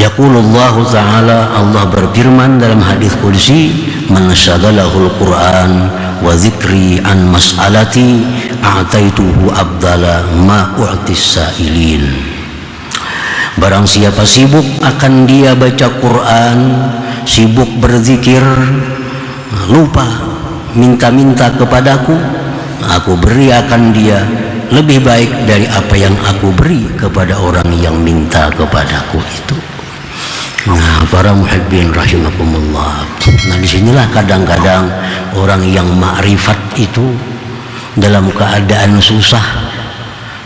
Yaqulullahu ta'ala, Allah berfirman dalam hadis qudsi, man syagalahul Qur'an wa dzikri an mas'alati a'taituhu abdala ma u'tis sa'ilin. Barang siapa sibuk akan dia baca Quran, sibuk berzikir, lupa minta-minta kepadaku, aku beri akan dia lebih baik dari apa yang aku beri kepada orang yang minta kepadaku itu. Nah, para muhibbin rahimakumullah. Nah, disinilah kadang-kadang orang yang ma'rifat itu dalam keadaan susah,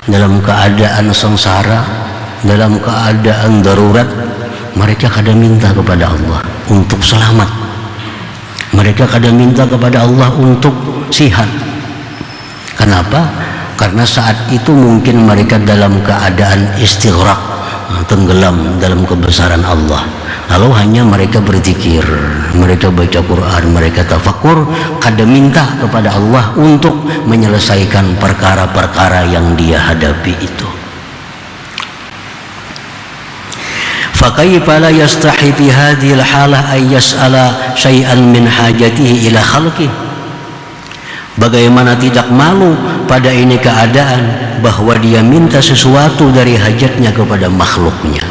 dalam keadaan sengsara, dalam keadaan darurat, mereka kadang minta kepada Allah untuk selamat. Mereka kadang minta kepada Allah untuk sihat. Kenapa? Karena saat itu mungkin mereka dalam keadaan istighraq, tenggelam dalam kebesaran Allah. Lalu hanya mereka berzikir, mereka baca Quran, mereka tafakur, kadang minta kepada Allah untuk menyelesaikan perkara-perkara yang dia hadapi itu. Fakaifa la yastahi fi hadhil halah ay yas'ala syai'an min hajatihi ila khalqih. Bagaimana tidak malu pada ini keadaan bahwa dia minta sesuatu dari hajatnya kepada makhluknya.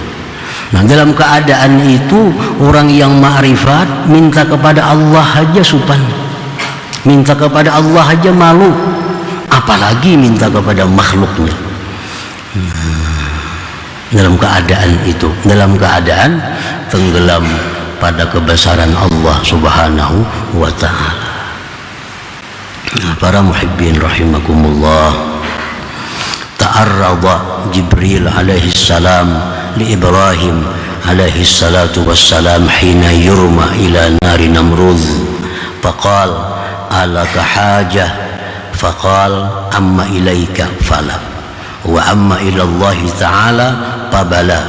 Nah, dalam keadaan itu orang yang ma'rifat minta kepada Allah saja supan, minta kepada Allah saja malu, apalagi minta kepada makhluknya. Dalam keadaan itu, dalam keadaan tenggelam pada kebesaran Allah Subhanahu wa ta'ala. Para muhibbin rahimakumullah, ta'arrada Jibril alaihi salam li Ibrahim alaihi salatu wassalam hina yurma ila nari Namrud faqal alaka hajah faqal amma ilaika fala wa amma ila Allah ta'ala fabala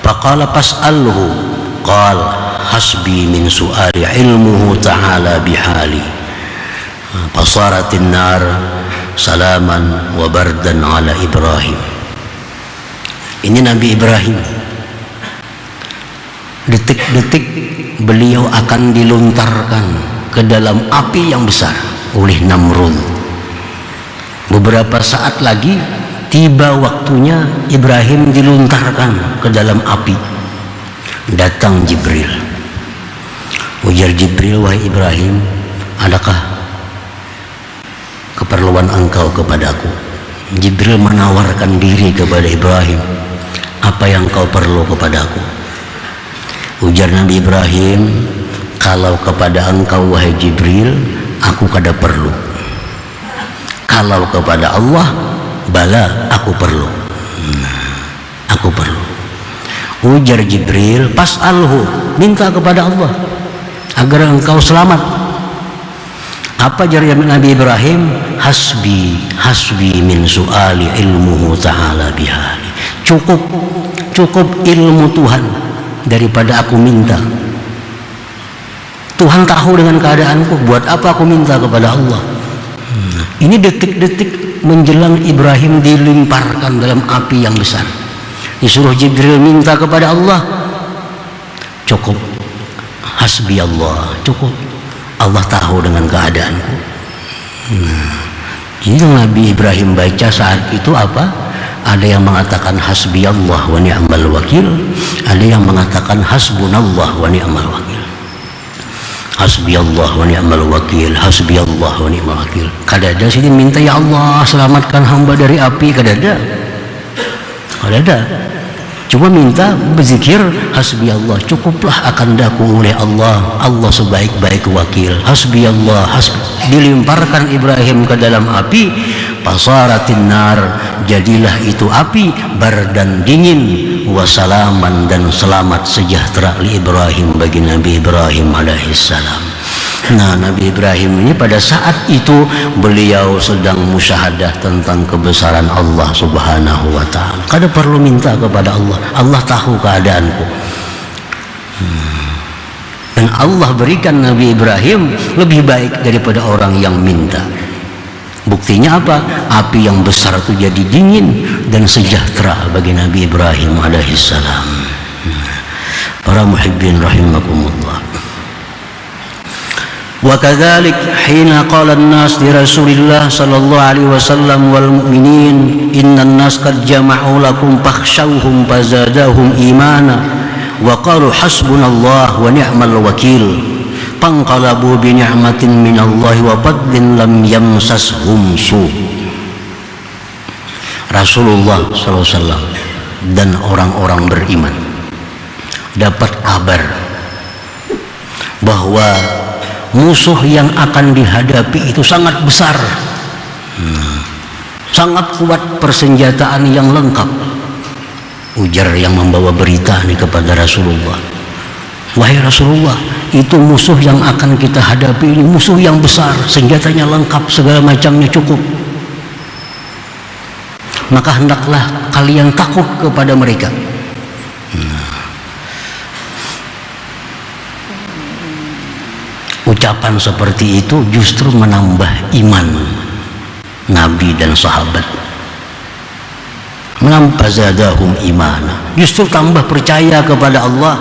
faqala fas'alhu qal hasbi min su'ali ilmuhu ta'ala bihali fasaratin nar salaman wa bardan ala Ibrahim. Ini Nabi Ibrahim, detik-detik beliau akan dilontarkan ke dalam api yang besar oleh Namrud. Beberapa saat lagi tiba waktunya Ibrahim dilontarkan ke dalam api. Datang Jibril. Ujar Jibril, wahai Ibrahim, adakah keperluan engkau kepadaku? Jibril menawarkan diri kepada Ibrahim, apa yang kau perlu kepadaku? Ujar Nabi Ibrahim, kalau kepada engkau wahai Jibril, aku kada perlu. Kalau kepada Allah, bala aku perlu. Aku perlu. Ujar Jibril, pas'alhu, minta kepada Allah agar engkau selamat. Apa jawab Nabi Ibrahim? Hasbi min su'ali ilmuhu ta'ala bihali. Cukup ilmu Tuhan daripada aku minta. Tuhan tahu dengan keadaanku, buat apa aku minta kepada Allah? Ini detik-detik menjelang Ibrahim dilemparkan dalam api yang besar. Disuruh Jibril minta kepada Allah. Cukup. Hasbi Allah, cukup. Allah tahu dengan keadaanku. Jadi Nabi Ibrahim baca saat itu apa? Ada yang mengatakan hasbi Allah wa ni'mal wakil, ada yang mengatakan hasbunallah wa ni'mal wakil. Hasbi Allah wa ni'mal wakil, hasbi Allah wa ni'mal wakil. Kada ada sini minta ya Allah selamatkan hamba dari api, kada ada. Kada ada. Cuma minta berzikir hasbi Allah, cukuplah akan daku oleh Allah, Allah sebaik-baik wakil. Hasbi Allah, dilemparkan Ibrahim ke dalam api, fasaratin nar, jadilah itu api bardan dingin, wasalaman dan selamat sejahtera li Ibrahim, bagi Nabi Ibrahim alaihissalam. Nah, Nabi Ibrahim ini pada saat itu beliau sedang musyahadah tentang kebesaran Allah Subhanahu wa ta'ala. Kada perlu minta kepada Allah, Allah tahu keadaanku. Dan Allah berikan Nabi Ibrahim lebih baik daripada orang yang minta. Buktinya apa? Api yang besar itu jadi dingin dan sejahtera bagi Nabi Ibrahim alaihissalam. para muhibbin rahimakumullah. Wa kadzalik hina qala an-nas li Rasulillah sallallahu alaihi wasallam wal mu'minin innan nas qad jama'u lakum fakhshawhum fazadahum imana wa qalu hasbunallah wa ni'mal wakil fanqalabu bi ni'matin minallahi wa fadlin lam yamsashum su. Rasulullah sallallahu alaihi wasallam dan orang-orang beriman dapat kabar bahwa musuh yang akan dihadapi itu sangat besar, sangat kuat, persenjataan yang lengkap. Ujar yang membawa berita ini kepada Rasulullah, wahai Rasulullah, itu musuh yang akan kita hadapi ini musuh yang besar, senjatanya lengkap, segala macamnya cukup. Maka hendaklah kalian takut kepada mereka. Ucapan seperti itu justru menambah iman Nabi dan sahabat. Menambah zadahum imana, justru tambah percaya kepada Allah.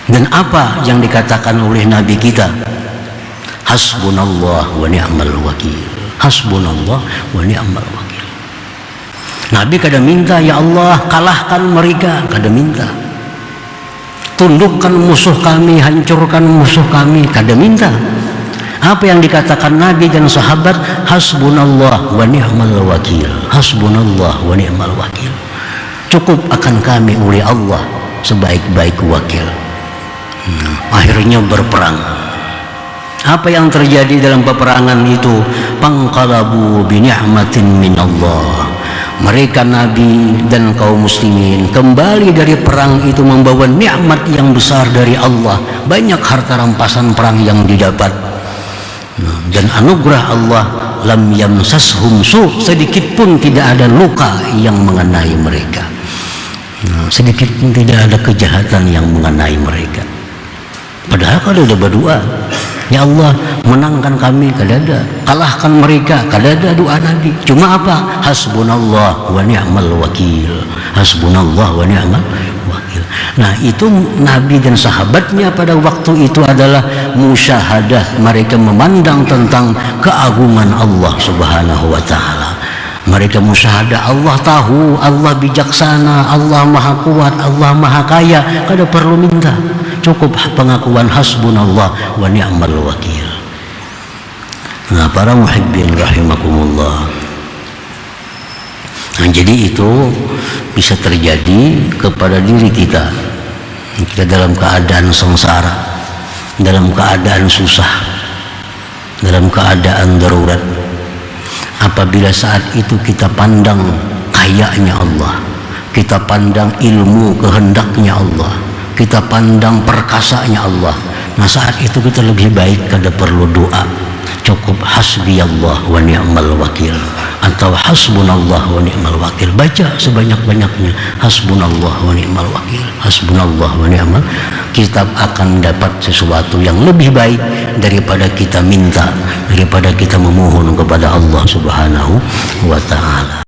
Dan apa yang dikatakan oleh Nabi kita? Hasbunallah wa ni'mal wakil. Hasbunallah wa ni'mal wakil. Nabi kada minta, ya Allah kalahkan mereka, kada minta. Tundukkan musuh kami, hancurkan musuh kami, kada minta. Apa yang dikatakan Nabi dan sahabat? Hasbunallah wa ni'mal wakil. Hasbunallah wa ni'mal wakil. Cukup akan kami oleh Allah sebaik-baik wakil. Akhirnya berperang. Apa yang terjadi dalam peperangan itu? Panqalabu bi ni'matin minallah. Mereka Nabi dan kaum muslimin kembali dari perang itu membawa nikmat yang besar dari Allah. Banyak harta rampasan perang yang didapat, dan anugerah Allah. Lam yamsashum su, sedikit pun tidak ada luka yang mengenai mereka. Sedikit pun tidak ada kejahatan yang mengenai mereka. Padahal kalau udah berdoa, ya Allah menangkan kami, kada ada. Kalahkan mereka, kada ada doa Nabi. Cuma apa? Hasbunallah wa ni'mal wakil. Hasbunallah wa ni'mal wakil. Nah itu Nabi dan sahabatnya pada waktu itu adalah musyahadah. Mereka memandang tentang keagungan Allah subhanahu wa ta'ala. Mereka musyahadah, Allah tahu, Allah bijaksana, Allah maha kuat, Allah maha kaya, kada perlu minta. Cukup pengakuan hasbunallah wa ni'mal wakil. Nah para muhibbin rahimakumullah, nah jadi itu bisa terjadi kepada diri kita. Kita dalam keadaan sengsara, dalam keadaan susah, dalam keadaan darurat. Apabila saat itu kita pandang kayanya Allah, kita pandang ilmu kehendaknya Allah, kita pandang perkasanya Allah, nah saat itu kita lebih baik kada perlu doa. Cukup hasbiyallah wa ni'mal wakil atau hasbunallah wa ni'mal wakil. Baca sebanyak-banyaknya hasbunallah wa ni'mal wakil, hasbunallah wa ni'mal. Kita akan dapat sesuatu yang lebih baik daripada kita minta, daripada kita memohon kepada Allah subhanahu wa ta'ala.